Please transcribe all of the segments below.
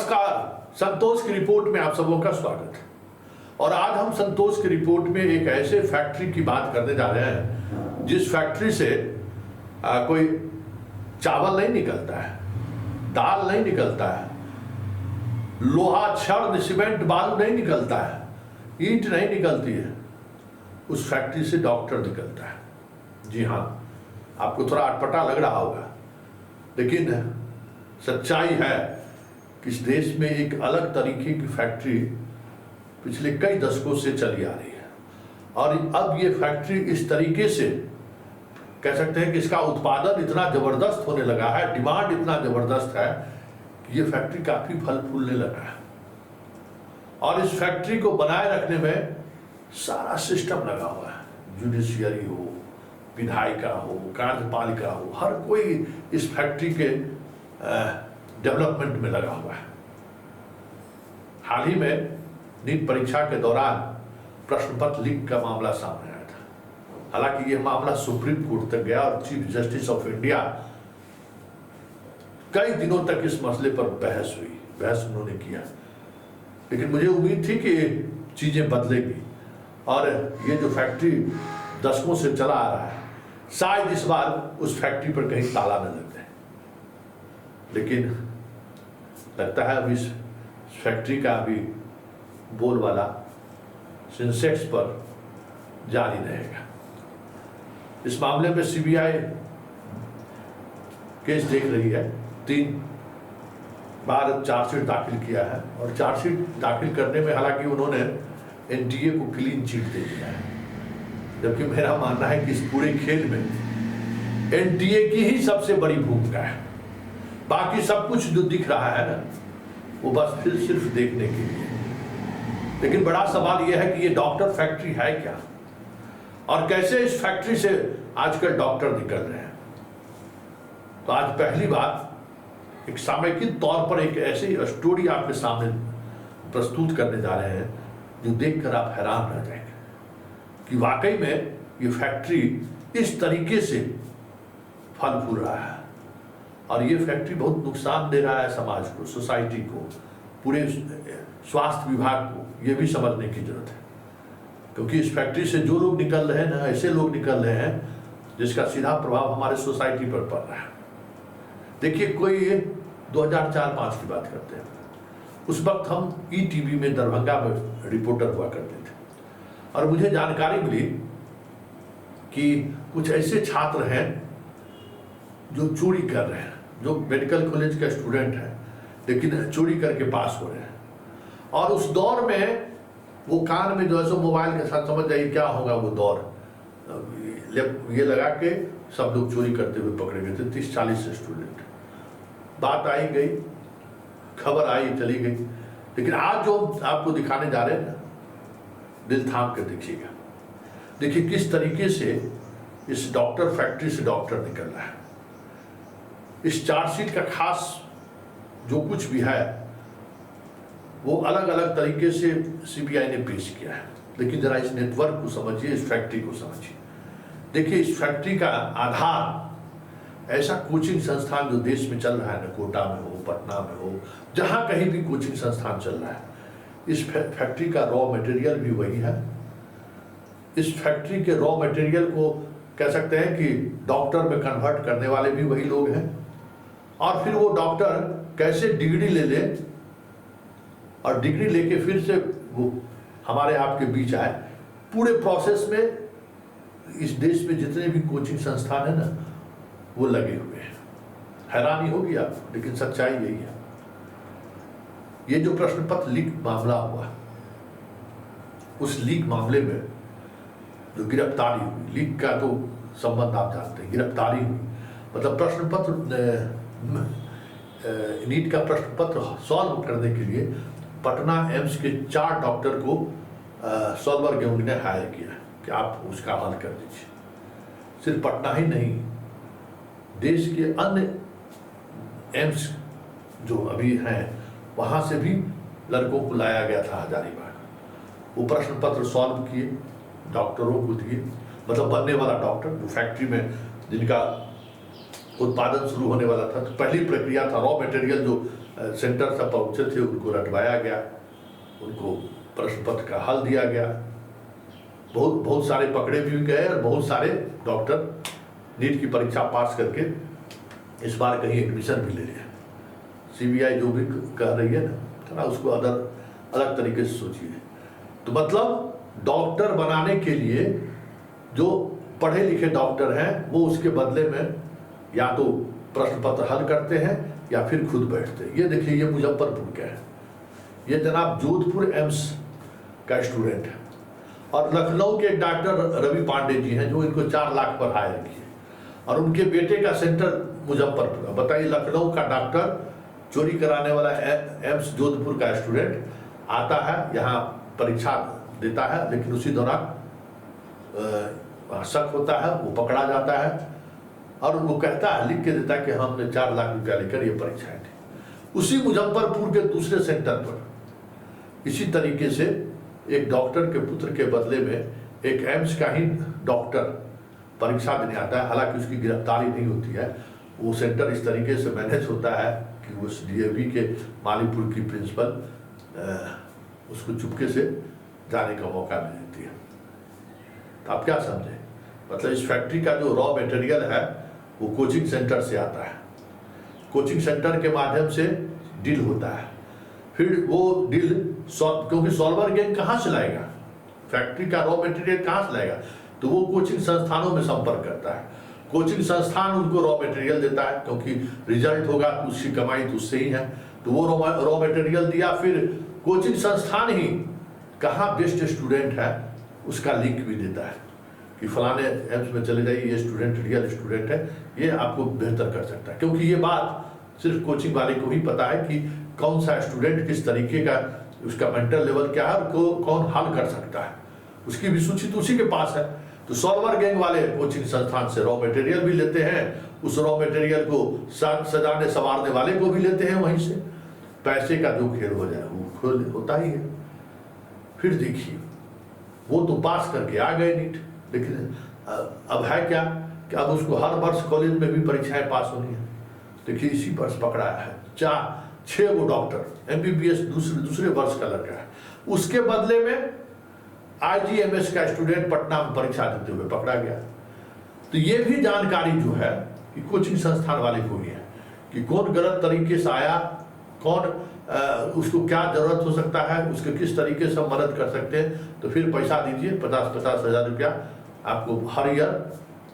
नमस्कार, संतोष की रिपोर्ट में आप सबों का स्वागत है। और आज हम संतोष की रिपोर्ट में एक ऐसे फैक्ट्री की बात करने जा रहे हैं जिस फैक्ट्री से कोई चावल नहीं निकलता है, दाल नहीं निकलता है, लोहा छड़ सीमेंट बालू नहीं निकलता है, ईंट नहीं निकलती है। उस फैक्ट्री से डॉक्टर निकलता है। जी हाँ, आपको थोड़ा अटपटा लग रहा होगा, लेकिन सच्चाई है कि इस देश में एक अलग तरीके की फैक्ट्री पिछले कई दशकों से चली आ रही है। और अब ये फैक्ट्री इस तरीके से कह सकते हैं कि इसका उत्पादन इतना जबरदस्त होने लगा है, डिमांड इतना जबरदस्त है कि ये फैक्ट्री काफी फल फूलने लगा है। और इस फैक्ट्री को बनाए रखने में सारा सिस्टम लगा हुआ है, जुडिशियरी हो, विधायिका हो, कार्यपालिका हो, हर कोई इस फैक्ट्री के डेवलपमेंट में लगा हुआ है। हाल ही में नीट परीक्षा के दौरान प्रश्न पत्र लीक का मामला सामने आया था। हालांकि यह मामला सुप्रीम कोर्ट तक गया और चीफ जस्टिस ऑफ इंडिया कई दिनों तक इस मसले पर बहस उन्होंने किया। लेकिन मुझे उम्मीद थी कि चीजें बदलेगी और ये जो फैक्ट्री दशकों से चला आ रहा है, शायद इस बार उस फैक्ट्री पर कहीं ताला न लग जाए। लेकिन लगता है अब इस फैक्ट्री का अभी बोलबाला सेंसेक्स पर जारी रहेगा। इस मामले में सीबीआई केस देख रही है, 3 बार चार्जशीट दाखिल किया है और चार्जशीट दाखिल करने में हालांकि उन्होंने एनडीए को क्लीन चिट दे दिया है, जबकि मेरा मानना है कि इस पूरे खेल में एनडीए की ही सबसे बड़ी भूमिका है। बाकी सब कुछ जो दिख रहा है ना, वो बस फिर सिर्फ देखने के लिए। लेकिन बड़ा सवाल यह है कि ये डॉक्टर फैक्ट्री है क्या, और कैसे इस फैक्ट्री से आजकल डॉक्टर निकल रहे हैं। तो आज पहली बार एक सामयिक तौर पर एक ऐसी स्टोरी आपके सामने प्रस्तुत करने जा रहे हैं जो देखकर आप हैरान रह जाएंगे कि वाकई में ये फैक्ट्री इस तरीके से फल फूल रहा है। और ये फैक्ट्री बहुत नुकसान दे रहा है समाज को, सोसाइटी को, पूरे स्वास्थ्य विभाग को। ये भी समझने की जरूरत है, क्योंकि इस फैक्ट्री से जो लोग निकल रहे हैं ना, ऐसे लोग निकल रहे हैं जिसका सीधा प्रभाव हमारे सोसाइटी पर पड़ रहा है। देखिए, कोई 2004-05 की बात करते हैं। उस वक्त हम ईटीवी में दरभंगा में रिपोर्टर हुआ करते थे और मुझे जानकारी मिली कि कुछ ऐसे छात्र हैं जो चोरी कर रहे हैं, जो मेडिकल कॉलेज का स्टूडेंट है लेकिन चोरी करके पास हो रहे हैं। और उस दौर में वो कान में जो है सो मोबाइल के साथ, समझ जाइए क्या होगा वो दौर, ये लगा के सब लोग चोरी करते हुए पकड़े गए थे, 30-40 स्टूडेंट। बात आई गई, खबर आई चली गई। लेकिन आज जो आपको दिखाने जा रहे हैं ना, दिल थाम कर देखिएगा। देखिए किस तरीके से इस डॉक्टर फैक्ट्री से डॉक्टर निकल रहा है। इस चार्जशीट का खास जो कुछ भी है वो अलग अलग तरीके से सीबीआई ने पेश किया है। लेकिन जरा इस नेटवर्क को समझिए, इस फैक्ट्री को समझिए। देखिए, इस फैक्ट्री का आधार ऐसा कोचिंग संस्थान जो देश में चल रहा है ना, कोटा में हो, पटना में हो, जहां कहीं भी कोचिंग संस्थान चल रहा है, इस फैक्ट्री का रॉ मटेरियल भी वही है। इस फैक्ट्री के रॉ मटेरियल को कह सकते हैं कि डॉक्टर में कन्वर्ट करने वाले भी वही लोग हैं। और फिर वो डॉक्टर कैसे डिग्री ले ले और डिग्री लेके फिर से वो हमारे आपके बीच आए, पूरे प्रोसेस में इस देश में जितने भी कोचिंग संस्थान है ना, वो लगे हुए हैं। हैरानी होगी आपको, लेकिन सच्चाई यही है। ये जो प्रश्न पत्र लीक मामला हुआ, उस लीक मामले में जो गिरफ्तारी हुई, लीक का तो संबंध आप जानते हैं, गिरफ्तारी हुई मतलब प्रश्न पत्र नीट का प्रश्न पत्र सॉल्व करने के लिए पटना एम्स के 4 डॉक्टर को सॉल्वर गैंग ने हायर किया कि आप उसका हल कर दीजिए। सिर्फ पटना ही नहीं, देश के अन्य एम्स जो अभी हैं वहां से भी लड़कों को लाया गया था हजारीबाग। वो प्रश्न पत्र सॉल्व किए, डॉक्टरों को दिए, मतलब बनने वाला डॉक्टर जो फैक्ट्री में जिनका उत्पादन शुरू होने वाला था। तो पहली प्रक्रिया था रॉ मटेरियल जो सेंटर से पहुँचे थे उनको रटवाया गया, उनको प्रश्न पत्र का हल दिया गया। बहुत सारे पकड़े भी गए और बहुत सारे डॉक्टर नीट की परीक्षा पास करके इस बार कहीं एडमिशन भी ले रहे हैं। सीबीआई जो भी कह रही है ना उसको अलग तरीके से सोचिए। तो मतलब डॉक्टर बनाने के लिए जो पढ़े लिखे डॉक्टर हैं वो उसके बदले में या तो प्रश्न पत्र हल करते हैं या फिर खुद बैठते हैं। ये देखिए, ये मुजफ्फरपुर का है, ये जनाब जोधपुर एम्स का स्टूडेंट है, और लखनऊ के एक डॉक्टर रवि पांडे जी हैं जो इनको 4 लाख पर हायर किए, और उनके बेटे का सेंटर मुजफ्फरपुर। बताइए, लखनऊ का डॉक्टर चोरी कराने वाला एम्स जोधपुर का स्टूडेंट आता है, यहाँ परीक्षा देता है, लेकिन उसी दौरान शक होता है, वो पकड़ा जाता है और वो कहता है, लिख के देता है कि हमने 4 लाख रुपया लेकर ये परीक्षाएं दी। उसी मुजफ्फरपुर के दूसरे सेंटर पर इसी तरीके से एक डॉक्टर के पुत्र के बदले में एक एम्स का ही डॉक्टर परीक्षा देने आता है, हालांकि उसकी गिरफ्तारी नहीं होती है। वो सेंटर इस तरीके से मैनेज होता है कि उस डीएवी के मालीपुर की प्रिंसिपल उसको चुपके से जाने का मौका नहीं देती है। तो आप क्या समझे, मतलब इस फैक्ट्री का जो रॉ मटेरियल है वो कोचिंग सेंटर से आता है, कोचिंग सेंटर के माध्यम से डील होता है, फिर वो डील क्योंकि सॉल्वर गैंग कहाँ से लाएगा, फैक्ट्री का रॉ मटेरियल कहाँ से लाएगा, तो वो कोचिंग संस्थानों में संपर्क करता है, कोचिंग संस्थान उनको रॉ मटेरियल देता है, क्योंकि रिजल्ट होगा तो उसकी कमाई तो उससे ही है, तो वो रॉ मटेरियल दिया, फिर कोचिंग संस्थान ही कहाँ बेस्ट स्टूडेंट है उसका लिंक भी देता है कि फलाने एम्स में चले जाइए, ये स्टूडेंट रियल स्टूडेंट है, ये आपको बेहतर कर सकता है। क्योंकि ये बात सिर्फ कोचिंग वाले को ही पता है कि कौन सा स्टूडेंट किस तरीके का, उसका मेंटल लेवल क्या है और कौन हल कर सकता है, उसकी भी सूची तो उसी के पास है। तो सॉल्वर गैंग वाले कोचिंग संस्थान से रॉ मटेरियल भी लेते हैं, उस रॉ मटेरियल को सजाने संवारने वाले को भी लेते हैं, वहीं से पैसे का जो खेल हो जाए वो खेल होता ही है। फिर देखिए, वो तो पास करके आ गए नीट, लेकिन अब है क्या कि अब उसको हर वर्ष कॉलेज में भी परीक्षाएं पास होनी है। देखिए, इसी वर्ष पकड़ा है 6 वो डॉक्टर एमबीबीएस दूसरे वर्ष का लड़का है, उसके बदले में आईजीएमएस का स्टूडेंट पटना में परीक्षा देते हुए पकड़ा गया। तो ये भी जानकारी जो है कि कोचिंग संस्थान वाले को ही है कि कौन गलत तरीके से आया, कौन उसको क्या जरूरत हो सकता है, उसके किस तरीके से मदद कर सकते हैं। तो फिर पैसा दीजिए, 50-50 हज़ार रुपया आपको हर ईयर,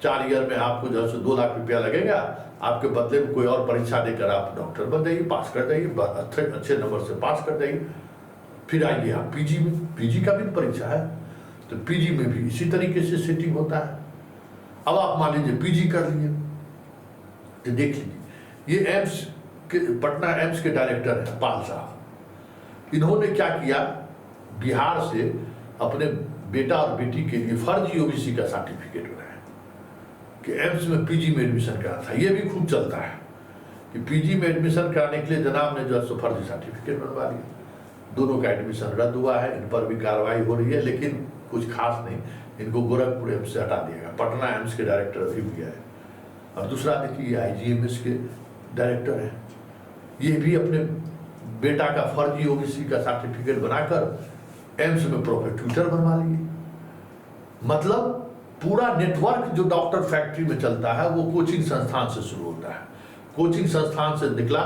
4 ईयर में आपको जैसे 2 लाख रुपया लगेगा, आपके बदले में कोई और परीक्षा देकर आप डॉक्टर बन जाइए, पास कर जाइए, अच्छे नंबर से पास कर जाइए। फिर आइए आप पीजी में, पीजी का भी परीक्षा है, तो पीजी में भी इसी तरीके से सेटिंग होता है। अब आप मान लीजिए पीजी कर लिए, तो देख लीजिए, ये एम्स के पटना एम्स के डायरेक्टर हैं पाल साहब, इन्होंने क्या किया, बिहार से अपने बेटा और बेटी के लिए फर्जी ओबीसी का सर्टिफिकेट बनाया कि एम्स में पीजी में एडमिशन करा था। ये भी खूब चलता है कि पीजी में एडमिशन कराने के लिए जनाब ने जो है फर्जी सर्टिफिकेट बनवा लिया, दोनों का एडमिशन रद्द हुआ है, इन पर भी कार्रवाई हो रही है, लेकिन कुछ खास नहीं, इनको गोरखपुर एम्स से हटा दिया, पटना एम्स के डायरेक्टर अभी भी है। और दूसरा देखिए, आईजीएमएस के डायरेक्टर है, ये भी अपने बेटा का फर्जी ओबीसी का सर्टिफिकेट बनाकर एम्स में प्रोफेट्यूटर बनवा लिए। मतलब पूरा नेटवर्क जो डॉक्टर फैक्ट्री में चलता है वो कोचिंग संस्थान से शुरू होता है, कोचिंग संस्थान से निकला,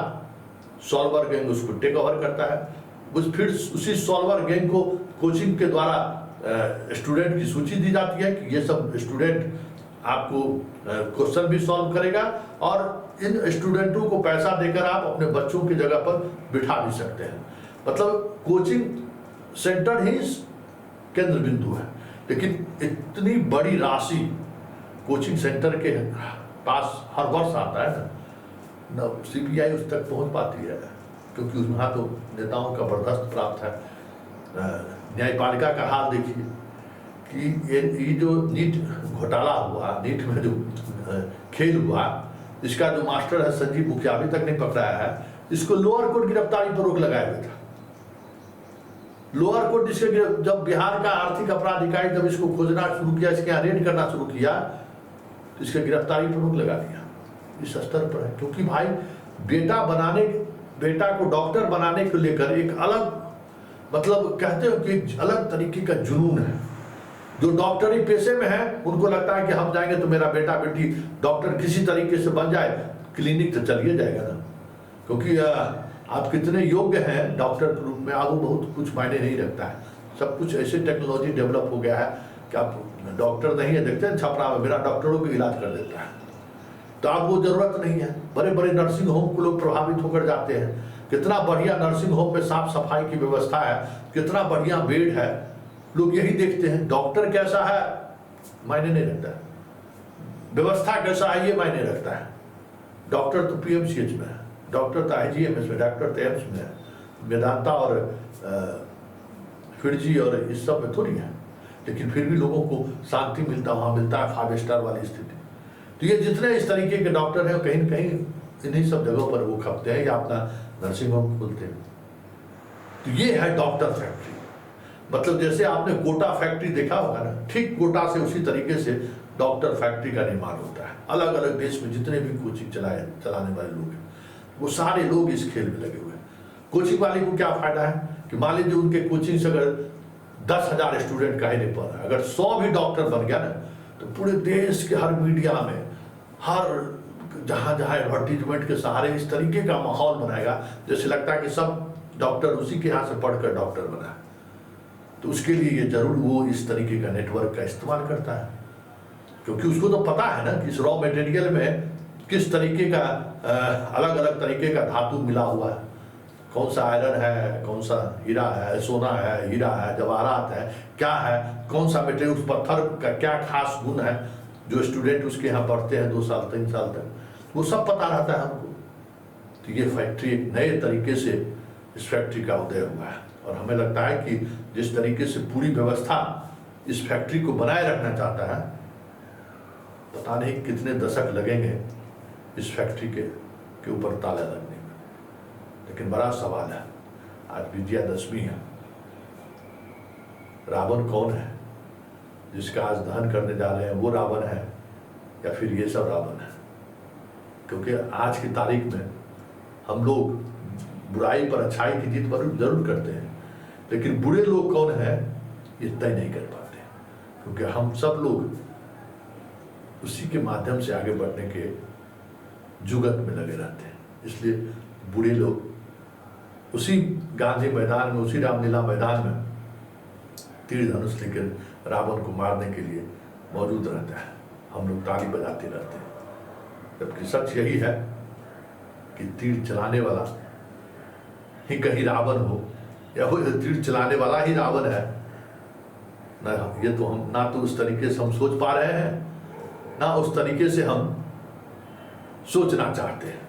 सॉल्वर गैंग उसको टेक ओवर करता है, फिर उसी सॉल्वर गैंग को कोचिंग के द्वारा स्टूडेंट की सूची दी जाती है कि ये सब स्टूडेंट आपको क्वेश्चन भी सॉल्व करेगा और इन स्टूडेंटों को पैसा देकर आप अपने बच्चों की जगह पर बिठा भी सकते हैं। मतलब कोचिंग सेंटर ही केंद्र बिंदु है, लेकिन इतनी बड़ी राशि कोचिंग सेंटर के पास हर वर्ष आता है ना, सीबीआई उस तक पहुंच पाती है, क्योंकि वहाँ तो नेताओं का बर्दाश्त प्राप्त है। न्यायपालिका का हाल देखिए कि ये जो नीट घोटाला हुआ, नीट में जो खेल हुआ, इसका जो मास्टर है संजीव मुखिया अभी तक नहीं पकड़ाया है, इसको लोअर कोर्ट गिरफ्तारी पर रोक लगाया हुआ था। लोअर कोर्ट जिसके जब बिहार का आर्थिक अपराध इकाई जब इसको खोजना शुरू किया, इसके यहाँ रेड करना शुरू किया, तो इसके गिरफ्तारी पर रोक लगा दिया। इस स्तर पर है, क्योंकि भाई बेटा बनाने बेटा को डॉक्टर बनाने को लेकर एक अलग, मतलब कहते हो कि अलग तरीके का जुनून है। जो डॉक्टरी पेशे में है उनको लगता है कि हम जाएंगे तो मेरा बेटा बेटी डॉक्टर किसी तरीके से बन जाए, क्लिनिक तो चलिए जाएगा ना, क्योंकि आप कितने योग्य हैं डॉक्टर के रूप में, आप वो बहुत कुछ मायने नहीं रखता है। सब कुछ ऐसे टेक्नोलॉजी डेवलप हो गया है कि आप डॉक्टर नहीं है, देखते हैं छपरा में बिना डॉक्टरों को इलाज कर देता है, तो आप वो जरूरत नहीं है। बड़े बड़े नर्सिंग होम को लोग प्रभावित होकर जाते हैं, कितना बढ़िया नर्सिंग होम में साफ सफाई की व्यवस्था है, कितना बढ़िया बेड है, लोग यही देखते हैं। डॉक्टर कैसा है मायने नहीं रखता है, व्यवस्था कैसा है ये मायने रखता है। डॉक्टर तो पीएमसीएच में है, डॉक्टर तो आईजीएमएस में, डॉक्टर तो एम्स में है, मेदांता और फिरजी और इस सब में थोड़ी है, लेकिन फिर भी लोगों को शांति मिलता वहाँ मिलता है 5 स्टार वाली स्थिति। तो ये जितने इस तरीके के डॉक्टर हैं कहीं न कहीं इन्हीं सब जगहों पर वो खपते हैं या अपना नर्सिंग होम खोलते हैं। तो ये है डॉक्टर फैक्ट्री, मतलब जैसे आपने कोटा फैक्ट्री देखा होगा ना, ठीक कोटा से उसी तरीके से डॉक्टर फैक्ट्री का निर्माण होता है। अलग अलग देश में जितने भी कोचिंग चलाने वाले लोग हैं वो सारे लोग इस खेल में लगे हुए हैं। कोचिंग वाले को क्या फायदा है कि मान लीजिए उनके कोचिंग से अगर 10,000 स्टूडेंट काहे नहीं पढ़ रहा है, अगर 100 भी डॉक्टर बन गया ना तो पूरे देश के हर मीडिया में, हर जहाँ जहाँ एडवर्टीजमेंट के सहारे इस तरीके का माहौल बनाएगा जैसे लगता है कि सब डॉक्टर उसी के यहाँ से पढ़कर डॉक्टर बना है। तो उसके लिए ये जरूर वो इस तरीके का नेटवर्क का इस्तेमाल करता है, क्योंकि उसको तो पता है ना कि इस रॉ मटेरियल में किस तरीके का अलग अलग तरीके का धातु मिला हुआ है, कौन सा आयरन है, कौन सा हीरा है, सोना है, हीरा है, जवाहरात है, क्या है, कौन सा मटेरियल, उस पत्थर का क्या खास गुण है। जो स्टूडेंट उसके यहाँ पढ़ते हैं 2 साल 3 साल तक, वो सब पता रहता है हमको। तो ये फैक्ट्री एक नए तरीके से इस फैक्ट्री का उदय हुआ है, और हमें लगता है कि जिस तरीके से पूरी व्यवस्था इस फैक्ट्री को बनाए रखना चाहता है, पता नहीं कितने दशक लगेंगे इस फैक्ट्री के ऊपर ताला लगने में। लेकिन बड़ा सवाल है, आज विजयादशमी है, रावण कौन है? जिसका आज दहन करने जा रहे हैं वो रावण है या फिर ये सब रावण है? क्योंकि आज की तारीख में हम लोग बुराई पर अच्छाई की जीत पर जरूर करते हैं, लेकिन बुरे लोग कौन है ये तय नहीं कर पाते, क्योंकि हम सब लोग उसी के माध्यम से आगे बढ़ने के जुगत में लगे रहते हैं। इसलिए बुरे लोग उसी गांधी मैदान में, उसी रामलीला मैदान में तीर धनुष लेकर रावण को मारने के लिए मौजूद रहता है। हम लोग ताली बजाते रहते हैं, जबकि सच यही है कि तीर चलाने वाला ही कहीं रावण हो, या वो तीर चलाने वाला ही रावण है ना। ये तो हम ना तो उस तरीके से हम सोच पा रहे हैं, ना उस तरीके से हम सोचना चाहते हैं।